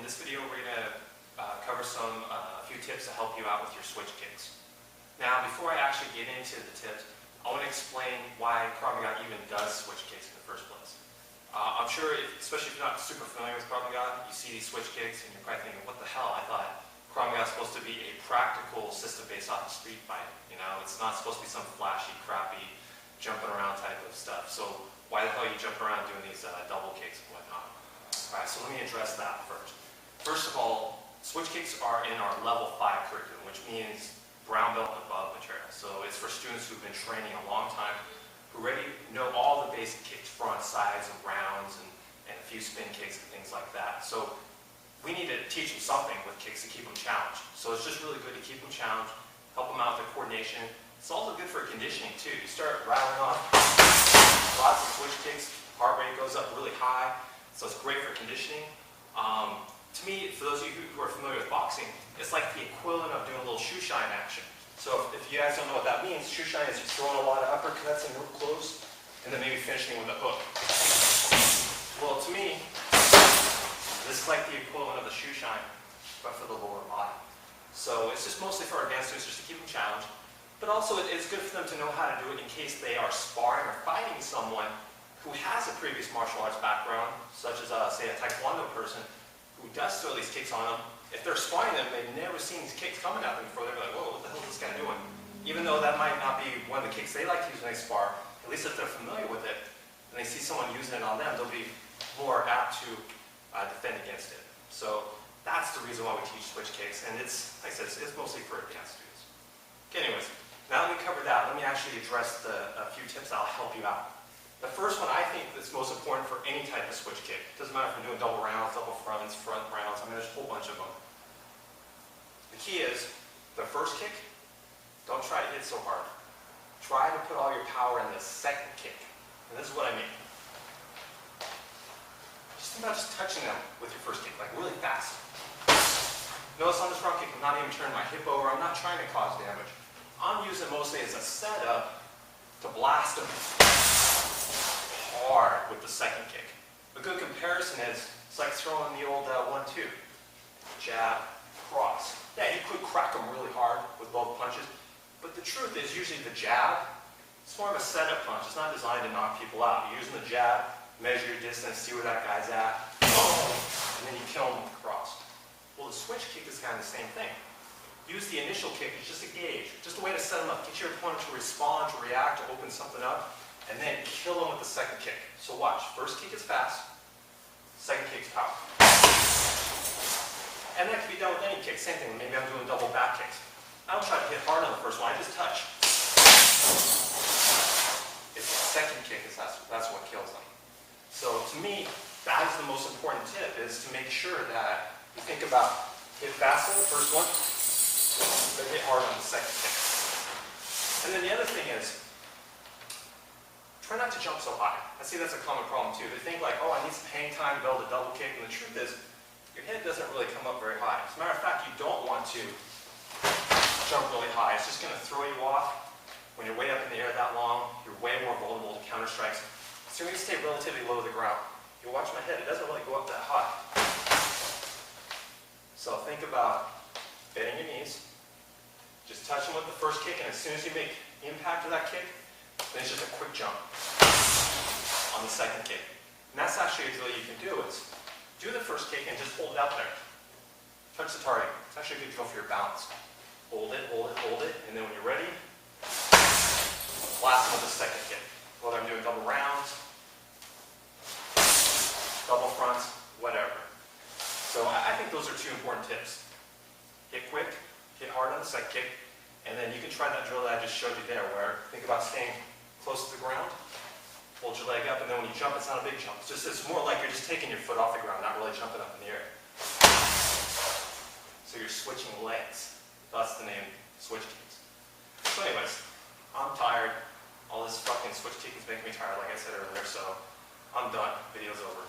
this video we're going to cover a few tips to help you out with your switch kicks. Now before I actually get into the tips, I want to explain why Krav Maga even does switch kicks in the first place. I'm sure, especially if you're not super familiar with Krav Maga, you see these switch kicks and you're probably thinking, what the hell? I thought Krav Maga is supposed to be a practical system based off of street fight. You know, it's not supposed to be some flashy, crappy, jumping around type of stuff. So why the hell are you jumping around doing these double kicks and whatnot? Alright, so let me address that first. First of all, switch kicks are in our level 5 curriculum, which means brown belt and above material. So it's for students who've been training a long time, who already know all the basic kicks, front, sides, and rounds, and a few spin kicks and things like that. So we need to teach them something with kicks to keep them challenged. So it's just really good to keep them challenged, help them out with their coordination. It's also good for conditioning too. You start rattling off lots of switch kicks, heart rate goes up really high, so it's great for conditioning. To me, for those of you who are familiar with boxing, it's like the equivalent of doing a little shoe shine action. So if you guys don't know what that means, shoe shine is you're throwing a lot of uppercuts and real close, and then maybe finishing with a hook. Well, to me, this is like the equivalent of the shoe shine, but for the lower body. So it's just mostly for our advanced students, just to keep them challenged. But also it's good for them to know how to do it in case they are sparring or fighting someone who has a previous martial arts background, such as, say, a Taekwondo person who does throw these kicks on them. If they're sparring them, they've never seen these kicks coming at them before. They're like, whoa, what the hell is this guy doing? Even though that might not be one of the kicks they like to use when they spar, at least if they're familiar with it, and they see someone using it on them, they'll be more apt to defend against it. So that's the reason why we teach switch kicks, and it's, like I said, it's mostly for advanced students. Okay, anyways, now that we covered that, let me actually address a few tips that'll help you out. The first one I think that's most important for any type of switch kick. Doesn't matter if you're doing double rounds, double fronts, front rounds, I mean there's a whole bunch of them. The key is, the first kick, don't try to hit so hard. Try to put all your power in the second kick. And this is what I mean. Just think about just touching them with your first kick, like really fast. Notice on this front kick, I'm not even turning my hip over, I'm not trying to cause damage. I'm using it mostly as a setup to blast them hard with the second kick. A good comparison is, it's like throwing the old 1-2. Jab, cross. Yeah, you could crack them really hard with both punches, but the truth is usually the jab, it's more of a setup punch. It's not designed to knock people out. You're using the jab, measure your distance, see where that guy's at, and then you kill him with the cross. Well, the switch kick is kind of the same thing. Use the initial kick as just a gauge, just a way to set them up, get your opponent to respond, to react, to open something up, and then kill them with the second kick. So watch, first kick is fast, second kick is power. And that can be done with any kick, same thing, maybe I'm doing double back kicks. I don't try to hit hard on the first one, I just touch. It's the second kick, that's what kills them. So to me, that is the most important tip, is to make sure that you think about hit fast on the first one, but hit hard on the second kick. And then the other thing is, try not to jump so high. I see that's a common problem too. They think like, oh, I need some hang time to build a double kick, and the truth is, your head doesn't really come up very high. As a matter of fact, you don't want to jump really high. It's just going to throw you off. When you're way up in the air that long, you're way more vulnerable to counter strikes. So you're going to stay relatively low to the ground. You watch my head, it doesn't really go up that high. So think about bending your knees, just touch them with the first kick, and as soon as you make the impact of that kick, then it's just a quick jump on the second kick. And that's actually a drill you can do, is do the first kick and just hold it out there. Touch the target. It's actually a good drill for your balance. Hold it, hold it, hold it, and then when you're ready, blast them with the second kick. Whether I'm doing double rounds, double fronts, whatever. So I think those are two important tips. Hit quick, hit hard on the second kick, and then you can try that drill that I just showed you there, where think about staying close to the ground, hold your leg up, and then when you jump, it's not a big jump. It's more like you're just taking your foot off the ground, not really jumping up in the air. So you're switching legs. That's the name, switch kicks. So anyways, I'm tired. All this fucking switch kicking is making me tired, like I said earlier, so I'm done. Video's over.